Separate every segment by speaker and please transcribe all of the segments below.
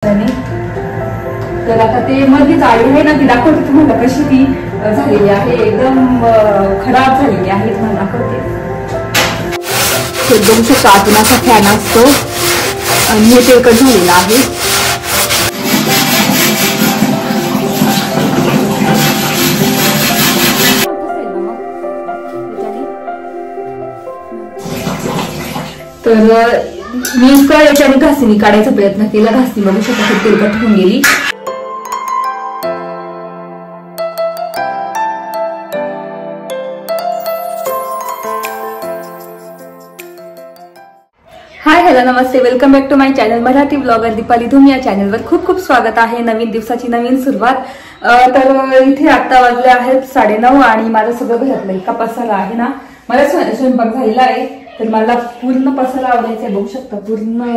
Speaker 1: तर आता ते मध्ये जाळी आहे ना ती दाखवते तुम्हाला कशी ती झालेली आहे, एकदम खराब झालेली आहे तुम्हाला दाखवते. बघू शकता आतून असा फॅन असतो आणि हे तेलकट झालेलं आहे. तर मी याच्याने घासणी काढायचा प्रयत्न केला. घासणी बघू शकता खूप तेलकट होऊन गेली. हाय हॅलो नमस्ते, welcome back to my channel Marathi blogger Deepali Dhoom. या चॅनलवर खूप खूप स्वागत आहे. नवीन दिवसाची नवीन सुरुवात. तर इथे आता वाजले आहेत 9:30 आणि माझं सगळं घरातलं इतका पसारा आहे ना. मला स्वयंपाक झालेला आहे तर मला पूर्ण पसारा आवडायचा आहे. बघू शकता पूर्ण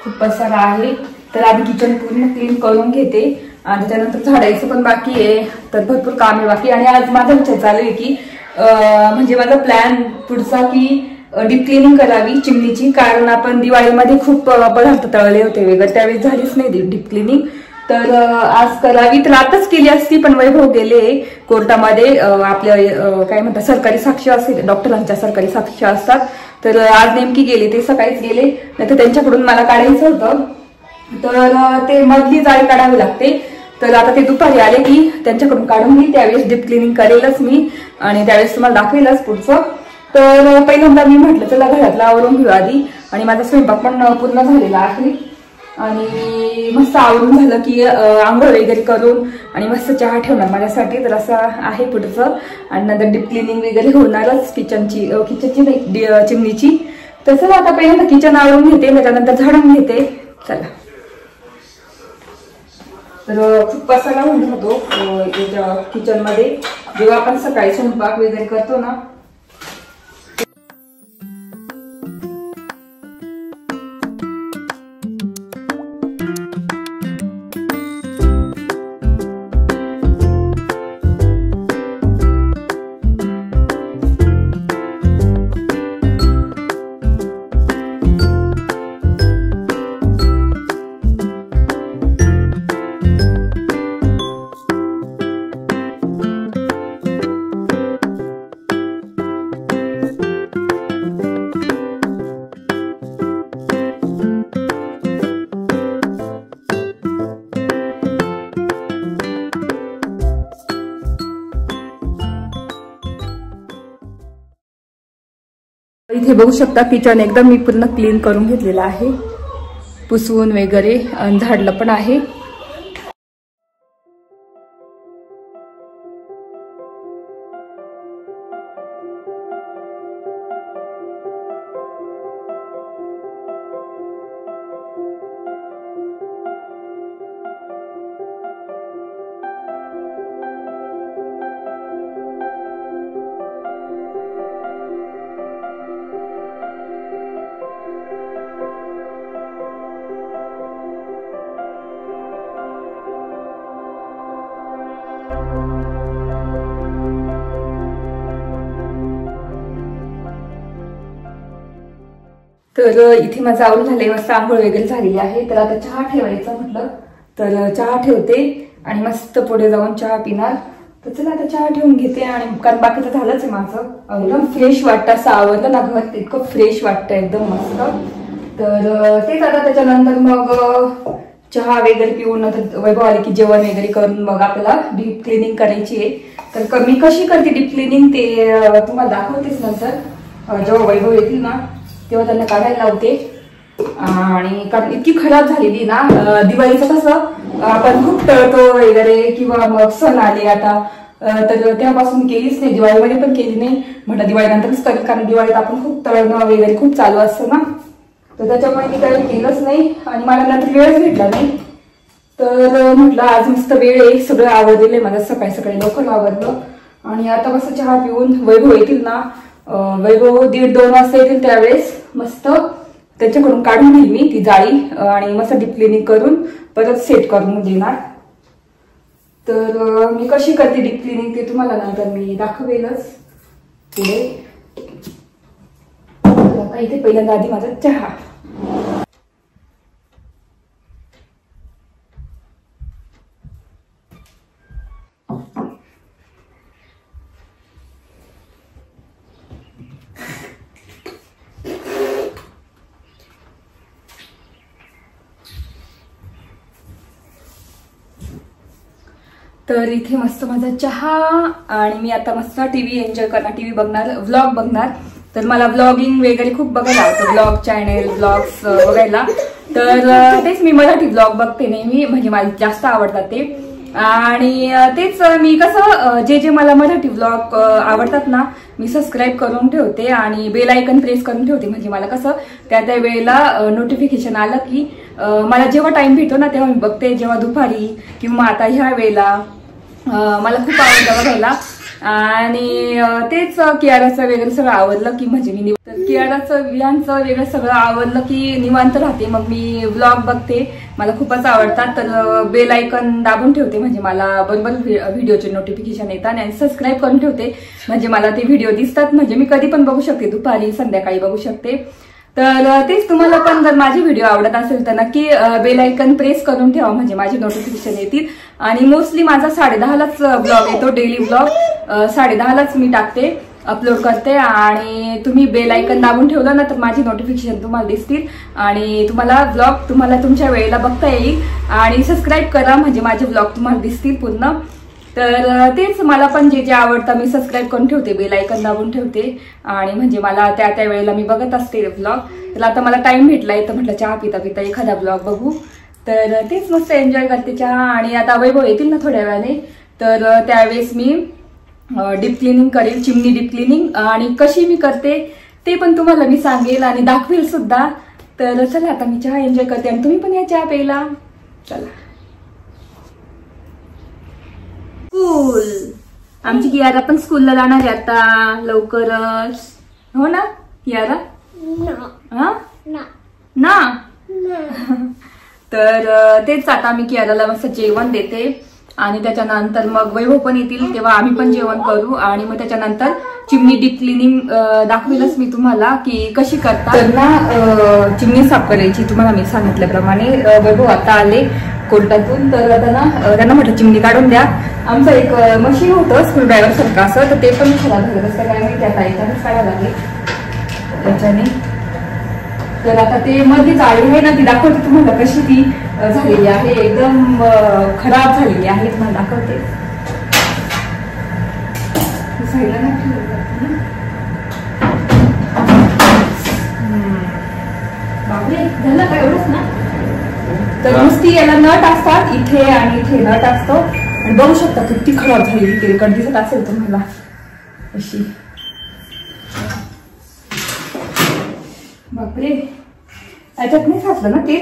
Speaker 1: खूप पसारा आहे. तर आधी किचन पूर्ण क्लीन करून घेते आणि त्यानंतर झाडायचं पण बाकी आहे. तर भरपूर काम आहे बाकी. आणि आज माझा विचार चालू आहे की म्हणजे माझा प्लॅन पुढचा की डीप क्लिनिंग करावी चिमणीची. कारण आपण दिवाळीमध्ये खूप पदार्थ तळले होते वेगळे, त्यावेळी झालीच नाही डीप क्लिनिंग. तर आज करावी. तर आताच केली असती पण वैभव गेले कोर्टामध्ये. आपल्या काय म्हणतात सरकारी साक्ष असते, डॉक्टरांच्या सरकारी साक्ष असतात. तर आज नेमकी गेले, ते सकाळीच गेले. नाही तर त्यांच्याकडून मला काढायचं होतं. तर ते मधली जाळी काढावी लागते. तर आता ते दुपारी आले की त्यांच्याकडून काढून घेईल. त्यावेळेस डीप क्लिनिंग करेलच मी आणि त्यावेळेस तुम्हाला दाखवेलच पुढचं. तर पहिल्यांदा मी म्हटलं चला घरातला आवरून घेऊ आधी. आणि माझा स्वयंपाक पण पूर्ण झालेला आहे आणि मस्त आवरून झालं की आंघोळ वगैरे करून आणि मस्त चहा ठेवणार माझ्यासाठी. तर असं आहे पुढचं. आणि नंतर डीप क्लिनिंग वगैरे होणारच किचनची नाही चिमणीची. तर चला आता पहिल्यांदा किचन आवरून घेते, त्याच्यानंतर झाडून घेते. चला. तर खूप पसारा होऊन जातो किचन मध्ये जेव्हा आपण सकाळी स्वयंपाक वगैरे करतो ना. इथे बघू शकता किचन एकदम मी पूर्ण क्लीन करून घेतलेला आहे, पुसवून वगैरे झाडलं पण आहे. तर इथे माझं आवरून झालंय, मस्त आंघोळ वगैरे झालेली आहे. तर आता चहा ठेवायचा म्हटलं तर चहा ठेवते आणि मस्त पुढे जाऊन चहा पिणार. तर चला आता चहा ठेवून घेते. आणि कारण बाकीचं झालंच आहे माझं. एकदम फ्रेश वाटतं, असं आवडलं ना घर, इतकं फ्रेश वाटतं एकदम मस्त. तर तेच आता त्याच्यानंतर मग चहा वगैरे पिऊन नंतर वैभव आले की जेवण वगैरे करून मग आपल्याला डीप क्लिनिंग करायची आहे. तर मी कशी करते डीप क्लिनिंग ते तुम्हाला दाखवतेच नंतर. जेव्हा वैभव येतील ना तेव्हा त्यांना काढायला लावते. आणि कारण इतकी खराब झालेली ना. दिवाळीचं कसं आपण खूप तळतो वगैरे किंवा मग सण आले आता, तर तेव्हापासून केलीच नाही. दिवाळीमध्ये पण केली नाही, म्हटलं दिवाळीनंतरच करेल. कारण दिवाळीत आपण खूप तळणं वगैरे खूप चालू असतं ना. तर त्याच्यामुळे मी काही केलंच नाही आणि मला नंतर वेळच भेटला नाही. तर म्हटलं आज मस्त वेळ आहे, सगळं आवडलेलं आहे माझं, सकाळी सकाळी लवकर आवडलं. आणि आता मस्त चहा पिऊन वैभव येतील ना, वैभव 1:30-2 वाजता येतील त्यावेळेस मस्त त्यांच्याकडून काढून घेईल मी ती जाळी आणि मस्त डीप क्लिनिंग करून परत सेट करून देणार. तर मी कशी करते डीप क्लिनिंग ते तुम्हाला नंतर मी दाखवेलच पुढे. इथे पहिल्यांदा आधी माझा चहा. तर इथे मस्त माझा चहा आणि मी आता मस्त टीव्ही एन्जॉय करणार, टीव्ही बघणार, व्लॉग बघणार. तर मला व्लॉगिंग वगैरे खूप बघायला आवडतं, व्लॉग चॅनेल व्लॉग्स बघायला. तर तेच मी मराठी व्लॉग बघते नेहमी, म्हणजे मला जास्त आवडतात ते. आणि तेच मी कसं जे मला मराठी व्लॉग आवडतात ना, मी सबस्क्राईब करून ठेवते आणि बेल आयकन प्रेस करून ठेवते. म्हणजे मला कसं त्या वेळेला नोटिफिकेशन आलं की मला जेव्हा टाइम भेटतो ना तेव्हा मी बघते, जेव्हा दुपारी किंवा आता ह्या वेळेला मला खूप आवडतं बघायला. आणि तेच कियाराचं वगैरे सगळं आवडलं की म्हणजे मी कियाराचं विहानचं वगैरे सगळं आवडलं की निवांत राहते, मग मी व्लॉग बघते. मला खूपच आवडतात. तर बेल आयकन दाबून ठेवते म्हणजे मला बरोबर व्हिडिओचे नोटिफिकेशन येतात आणि सबस्क्राईब करून ठेवते म्हणजे मला ते व्हिडिओ दिसतात, म्हणजे मी कधी पण बघू शकते, दुपारी संध्याकाळी बघू शकते. तर तेच तुम्हाला पण जर माझे व्हिडिओ आवडत असेल तर नक्की बेल आयकन प्रेस करून ठेवा म्हणजे माझे नोटिफिकेशन येतील. आणि मोस्टली माझा 10:30लाच ब्लॉग येतो, डेली ब्लॉग 10:30लाच मी टाकते, अपलोड करते. आणि तुम्ही बेल आयकन दाबून ठेवलं ना तर माझी नोटिफिकेशन तुम्हाला दिसतील आणि तुम्हाला ब्लॉग तुम्हाला तुमच्या वेळेला बघता येईल. आणि सबस्क्राईब करा म्हणजे माझे ब्लॉग तुम्हाला दिसतील पूर्ण. तर तेच मला पण जे आवडतं मी सबस्क्राईब करून ठेवते, बेल आयकन दाबून ठेवते आणि म्हणजे मला त्या वेळेला मी बघत असते ब्लॉग. तर आता मला टाइम भेटलाय तर म्हटलं चहा पिता पिता एखादा ब्लॉग बघू. तर तेच मस्त एन्जॉय करते चहा. आणि आता वैभव येतील ना थोड्या वेळाने, तर त्यावेळेस मी डीप क्लिनिंग करेल, चिमणी डीप क्लिनिंग. आणि कशी मी करते ते पण तुम्हाला मी सांगेल आणि दाखवेल सुद्धा. तर चला आता मी चहा एन्जॉय करते आणि तुम्ही पण या चहा प्यायला. चला. स्कूल, आमची कियारा पण स्कूलला जाणार आहे आता लवकरच, हो ना कियारा? ना तर तेच आता मी कियाराला मस्त जेवण देते आणि त्याच्यानंतर मग वैभव पण येतील तेव्हा आम्ही पण जेवण करू. आणि मग त्याच्यानंतर चिमणी डीप क्लिनिंग दाखवेलच मी तुम्हाला की कशी करतात. तर ना चिमणी साफ करायची तुम्हाला मी सांगितल्याप्रमाणे. वैभव आता आले कोर्टातून, तर त्यांना म्हटलं चिमणी काढून द्या. आमचं एक मशीन होतं स्क्रू ड्रायव्हर सारखं असं, तर ते पण खराब झालं कसं काय माहिती, आता एकानेच काढायला लागले त्याच्याने. तर आता ते मध्ये जाळी आहे ना ती दाखवते तुम्हाला कशी ती झालेली आहे, एकदम खराब झालेली आहे, तुम्हाला दाखवते. बापरे, झालं का एवढंच ना? तर नुसती याला नट असतात इथे आणि इथे नट असतो. आणि बघू शकता किती खराब झालेली तेलकट दिसत असेल तुम्हाला अशी. बापरे, याच्यात नाही साचलं ना ते,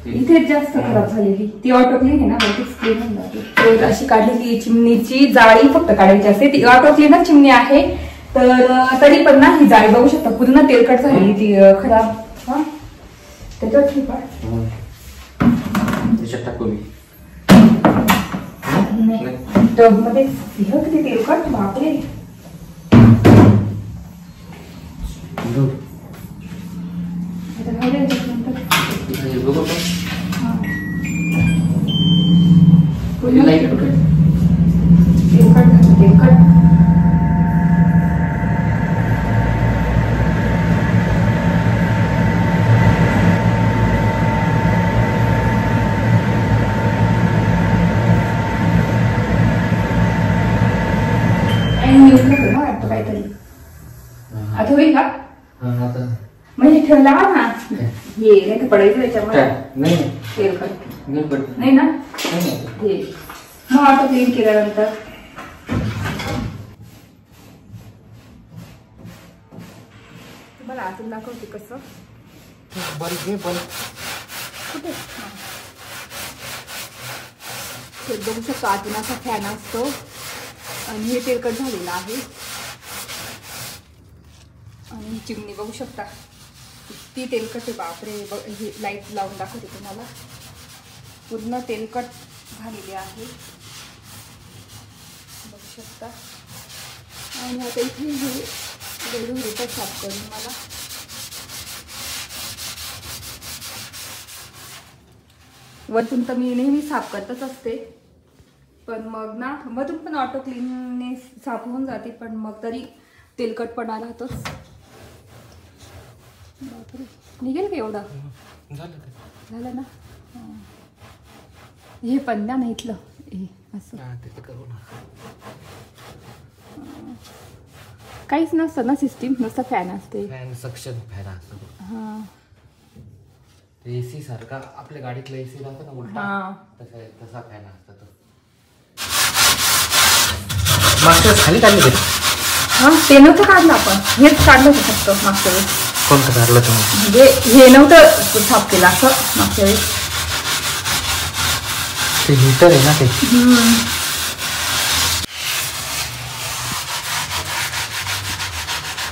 Speaker 1: इथेच जास्त खराब झालेली. ती ऑटो क्लीन आहे ना, अशी काढलेली चिमणीची जाळी फक्त काढायची असते. ती ऑटो क्लीनर चिमणी आहे, तर तरी पण ना ही जाळी बघू शकता पूर्ण तेलकट झालेली ती खराब. हा त्याच्यावर ठीक आहे टब मध्ये किती तेलकट, बापरे. काहीतरी आता होईल का म्हणजे ठेवला ना हे नाही तर पडायचं त्याच्यामध्ये तेलकट नाही ना हे. मग ऑटो क्लीन केल्यानंतर तुम्हाला अजून दाखवते कसं कुठे बघू शकतो. आतून असा फॅन असतो आणि हे तेलकट झालेलं आहे. आणि चिमणी बघू शकता किती तेलकट आहे, बापरे. हे लाईट लावून दाखवते तुम्हाला, पूर्ण तेलकट झालेली आहे बघू शकता. आणि आता इथे हे वेगवेगळे साफ करून मला वरतून तर मी नेहमी साफ करतच असते, पण मग ना मधून पण ऑटो क्लीनने साफ होऊन जाते, पण मग तरी तेलकटपणा राहतोच. बापरे, निघेल का एवढं? झालं ना. हे पण द्या ना इथलं असं
Speaker 2: ते करू ना.
Speaker 1: काहीच नसतं ना सिस्टीम, नुसतं फॅन असते.
Speaker 2: फॅन सक्शन फॅन असतो.
Speaker 1: हां
Speaker 2: एसी सारखा आपल्या गाडीतला एसी राहतो ना उलटा, तसा फॅन असतो तो. मागच्या खाली काढले ते.
Speaker 1: हां ते नव्हतं काढलं आपण, हेच काढलं होतं फक्त मागच्या वेळेस.
Speaker 2: कोणतं काढलं तुम्ही?
Speaker 1: म्हणजे हे नव्हतं साफ केलं असं मागच्या वेळेस.
Speaker 2: ते हीटर आहे ना ते.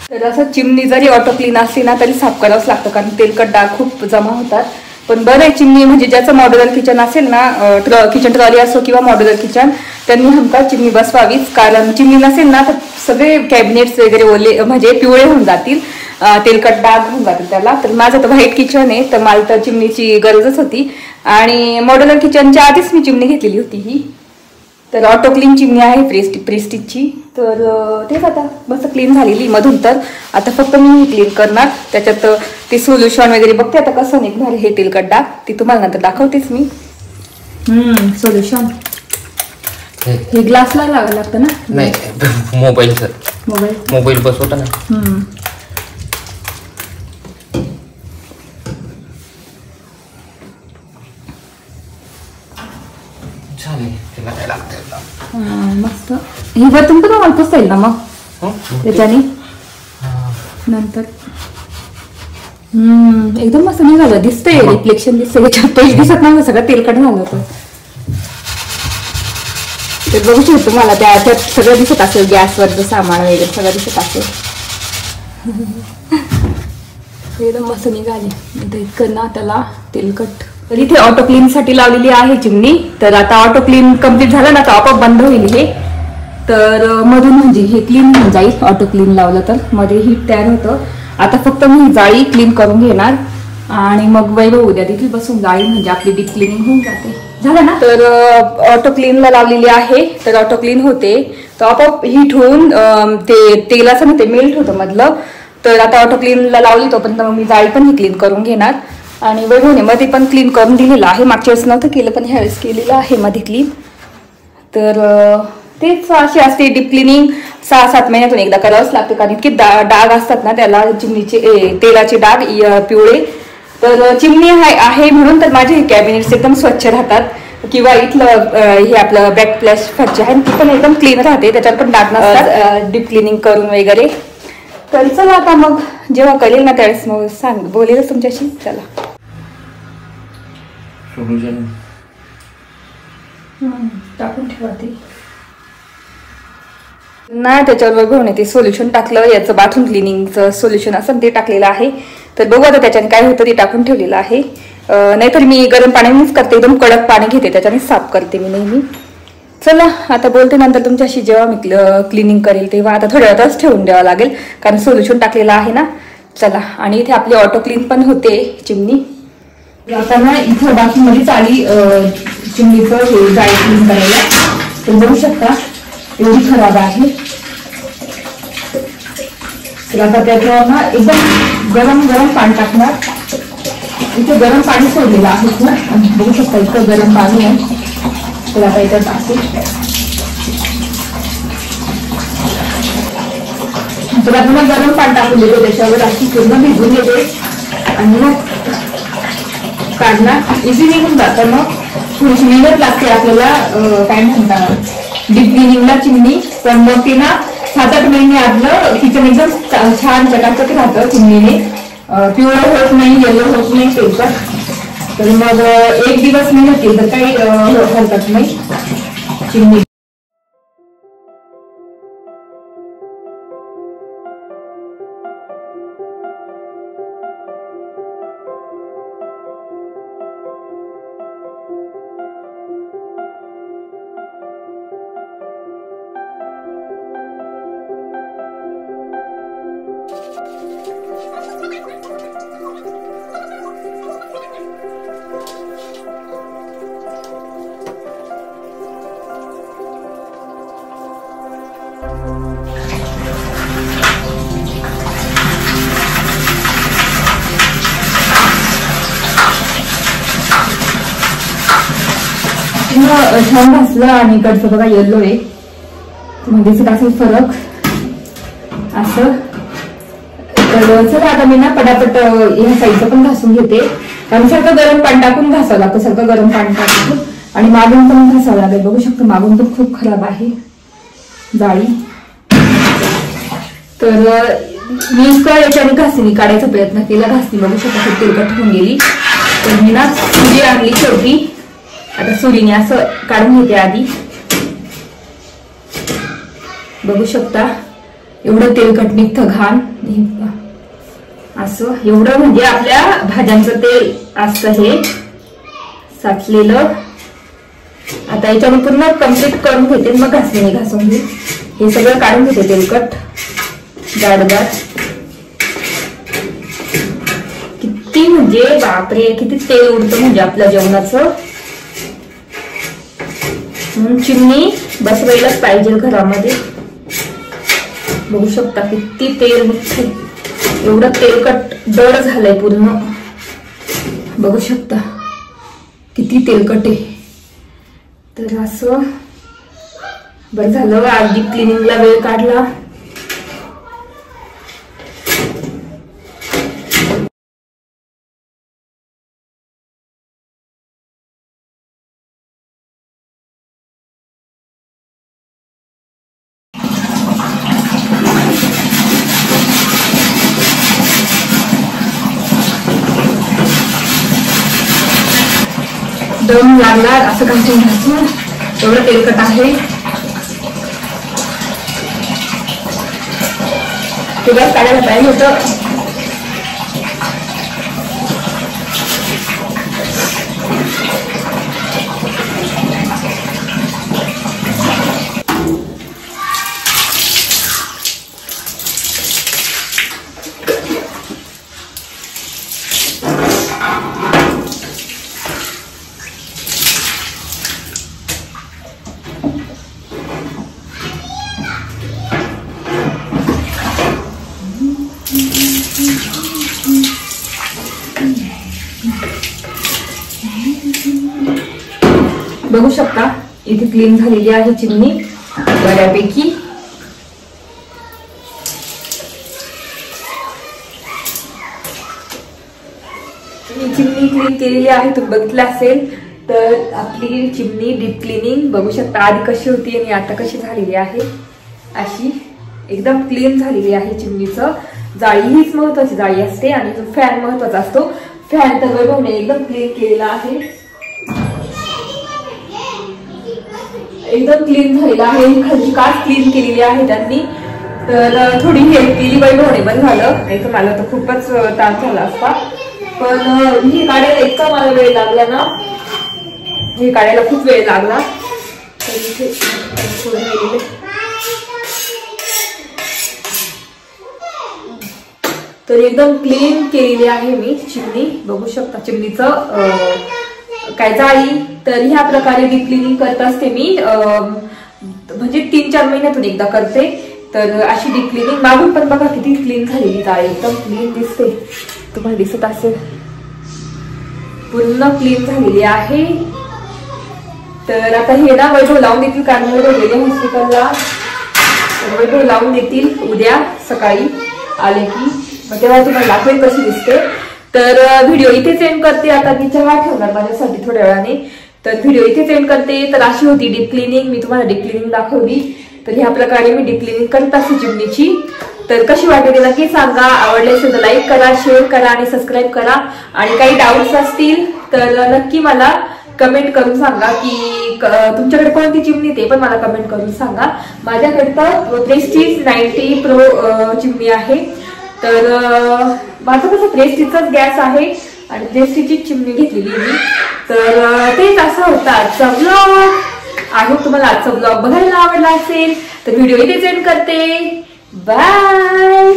Speaker 1: तर असं चिमणी जरी ऑटो क्लीन असली ना तरी साफ करावंच लागतं, कारण तेलकट डाग खूप जमा होतात. पण बरं आहे चिमणी, म्हणजे ज्याचं मॉड्युलर किचन असेल ना, किचन ट्रॉली असो किंवा मॉड्युलर किचन, त्यांनी हमखास चिमणी बसवावीच. कारण चिमणी नसेल ना तर सगळे कॅबिनेट्स वगैरे ओले म्हणजे पिवळे होऊन जातील, तेलकट डाग होऊन जातील त्याला. तर माझं तर व्हाईट किचन आहे, तर मला तर चिमणीची गरजच होती. आणि मॉड्युलर किचनच्या आधीच मी चिमणी घेतलेली होती ही. तर ऑटो क्लीन चिमणी आहे प्रेस्टिजची. तर तेच आता मस्त क्लीन झालेली मधून. तर आता फक्त मी क्लीन करणार, त्याच्यात ते सोल्युशन वगैरे बघते आता कसं निघणार हे तेलकट डाग, ते तुम्हाला नंतर दाखवतेच मी. सोल्युशन हे ग्लासला लावायला लागतं ना?
Speaker 2: नाही, मोबाईल बसवता ना.
Speaker 1: मस्त. हे वरतून पण वाटतच येईल ना मग त्याच्याने नंतर. एकदम मस्त निघालं, दिसतंय रिफ्लेक्शन दिसतंय याच्यात. पैसे दिसत नाही, सगळं तेलकट झालं होतं. ते बघू शकतो मला त्याच्यात सगळं दिसत असेल, गॅसवरचं सामान वगैरे सगळं दिसत असेल. एकदम मस्त निघाले. इतकं ना त्याला तेलकट. तर इथे ऑटो क्लीन साठी लावलेली आहे चिमणी. तर आता ऑटो क्लीन कम्प्लीट झालं ना तर आपोआप बंद होईल हे. तर मधून म्हणजे हे क्लीन होऊन जाईल, ऑटो क्लीन लावलं तर मध्ये हीट तयार होतं. आता फक्त मी जाळी क्लीन करून घेणार आणि मग वैभव उद्या देखील बसून जाळी, म्हणजे आपली डीप क्लिनिंग होऊन जाते. झालं ना. तर ऑटो क्लीनला लावलेली आहे, तर ऑटो क्लीन होते तर आपोआप हीट होऊन ते तेलाचं ना ते मेल्ट होतं मधलं. तर आता ऑटो क्लीनला लावली तोपर्यंत मग मी जाळी पण ही क्लीन करून घेणार. आणि वैभवने मध्ये पण क्लीन करून दिलेलं आहे, मागच्या वेळेस नव्हतं केलं पण ह्यावेळेस केलेलं आहे मध्ये क्लीन. तर तेच अशी असते डीप क्लिनिंग, 6-7 महिन्यातून एकदा करावंच लागते, कारण इतके डाग असतात ना त्याला, चिमणीचे तेलाचे डाग पिवळे. तर चिमणी आहे म्हणून तर माझे कॅबिनेट्स एकदम स्वच्छ राहतात, किंवा इथलं हे आपलं बॅक फ्लॅश फरची आहे ती पण एकदम क्लीन राहते, त्याच्यावर पण डाग नसतात डीप क्लिनिंग करून वगैरे. तर चला आता मग जेव्हा करेल ना त्यावेळेस मग बोलेलच तुमच्याशी. चला
Speaker 2: सोल्युशन
Speaker 1: टाकून ठेवा ते नाही, त्याच्यावर बघून ते सोल्युशन टाकलं, याचं बाथरूम क्लिनिंगचं सोल्युशन असं ते टाकलेलं आहे. तर बघू आता त्याच्याने काय होतं ते टाकून ठेवलेलं आहे. नाहीतर मी गरम पाण्यानेच करते, एकदम कडक पाणी घेते त्याच्याने साफ करते मी नेहमी. चला आता बोलते नंतर तुमच्याशी, जेव्हा मी क्लिनिंग करेल तेव्हा. आता थोड्या वेळातच ठेवून द्यावं लागेल कारण सोल्युशन टाकलेलं आहे ना. चला. आणि इथे आपली ऑटो क्लीन पण होते चिमणी. आता ना इथं बाथरूममध्येच आली चिमणीचं हे जाळी क्लीन करायला. तर बघू शकता एवढी खराब आहे. तर आता त्याच्यावर ना एकदम गरम पाणी टाकणार. इथे गरम पाणी सोडलेलं आहे खूप, आणि बघू शकता इतकं गरम पाणी आहे. तर आता इथं टाकते. तर आपण गरम पाणी टाकून देतो त्याच्यावर, अशी पूर्ण भिजून येते आणि मग काढणार. इझी निघून जातं. मग थोडीशी मेहनत लागते आपल्याला, काय म्हणतात डीप क्लिनिंगला चिमणी. पण मग ती ना 7-8 महिने आतलं किचन एकदम छान चकाचक राहतं चिमणीने. पिवळं होत नाही, येलो होत नाही तेलकट. तर मग एक दिवस मेहनत केली तर काही हरकत नाही चिमणी. मोठं छान घासलं आणि इकडचं बघा येल्लो आहे, तुम्हाला दिसत असेल फरक असं. तर चला आता मी ना पटापट या साईडचं पण घासून घेते, कारण सारखं गरम पाणी टाकून घासावं लागतं, सारखं गरम पाणी टाकून. आणि मागून पण घासावं लागेल, बघू शकतो मागून पण खूप खराब आहे जाळी. तर मी याच्याने घासणी काढायचा प्रयत्न केला, घासणी बघू शकतो खूप तेलकट होऊन गेली. तर मी ना सुरी आणली शेवटी, आता सुरीने असं काढून घेते आधी. बघू शकता एवढं तेलकट निघतं घाण असं, एवढं म्हणजे आपल्या भाज्यांचं तेल असतं हे साचलेलं. आता याच्याने पूर्ण कम्प्लीट करून घेते, मग घासणीने घासून घेते. हे सगळं काढून घेते तेलकट जाडदार. किती म्हणजे बापरे, किती तेल उडतं म्हणजे आपल्या जेवणाचं. चिमणी बसवायलाच पाहिजे घरामध्ये. बघू शकता किती तेल निघते, एवढं तेलकट दर झालंय पूर्ण. बघू शकता किती तेलकट आहे. तर असं बरं झालं आज डीप क्लिनिंगला वेळ काढला. दम लागला असं घासून घासून, एवढं तेलकट आहे. तुला काढायला पाहिजे होतं. बघू शकता इथे क्लीन झालेली आहे चिमणी बऱ्यापैकी. चिमणी क्लीन केलेली आहे, तुम्ही बघितलं असेल. तर आपली चिमणी डीप क्लिनिंग बघू शकता आधी कशी होती आणि आता कशी झालेली आहे. अशी एकदम क्लीन झालेली आहे चिमणीचं. जाळी हीच महत्वाची जाळी असते आणि जो फॅन महत्वाचा असतो. फॅन तर वैभवने एकदम क्लीन केलेला आहे, एकदम क्लीन झालेला आहे. खालची काच क्लीन केलेली आहे त्यांनी. तर थोडी हेल्प केली वैभवने, बंद झालं, नाही तर मला तर खूपच त्रास झाला असता. पण हे काढायला इतका मला वेळ लागला ना, हे काढायला खूप वेळ लागला. तर इथे तर एकदम क्लीन केलेली आहे मी चिमणी. बघू शकता चिमणीचं काय जाळी. तर ह्या प्रकारे डीप क्लिनिंग करत असते मी, म्हणजे 3-4 महिन्यातून एकदा करते. तर अशी डीप क्लिनिंग मागून पण बघा किती क्लीन झालेली जाळी, एकदम क्लीन दिसते, तुम्हाला दिसत असेल. पूर्ण क्लीन झालेली आहे. तर आता हे ना वैभव लावून देतील, कारण वैभव गेले हॉस्पिटलला. वैभव लावून देतील उद्या सकाळी आले की, मग तेव्हा तुम्हाला दाखवेल कशी दिसते. तर व्हिडिओ इथेच एंड करते. आता मी चहा ठेवणार माझ्यासाठी थोड्या वेळाने. तर व्हिडिओ इथेच एंड करते. तर अशी होती डीप क्लिनिंग, मी तुम्हाला डीप क्लिनिंग दाखवली. तर ह्या प्रकारे मी डीप क्लिनिंग करत असते चिमणीची. तर कशी वाटली नक्की सांगा. आवडले असेल तर लाईक करा, शेअर करा आणि सबस्क्राईब करा. आणि काही डाऊट्स असतील तर नक्की मला कमेंट करून सांगा की तुमच्याकडे कोणती चिमणी ते पण मला कमेंट करून सांगा. माझ्याकडे तर प्रेस्टीज 90 प्रो चिमणी आहे. तर माझं कसं प्रेस्टीजचाच गॅस आहे आणि प्रेस्टीजची चिमणी घेतलेली मी. तर तेच असा होता आजचा ब्लॉग. आय होप तुम्हाला आजचा ब्लॉग बघायला आवडला असेल. तर व्हिडिओ इथे एंड करते. बाय.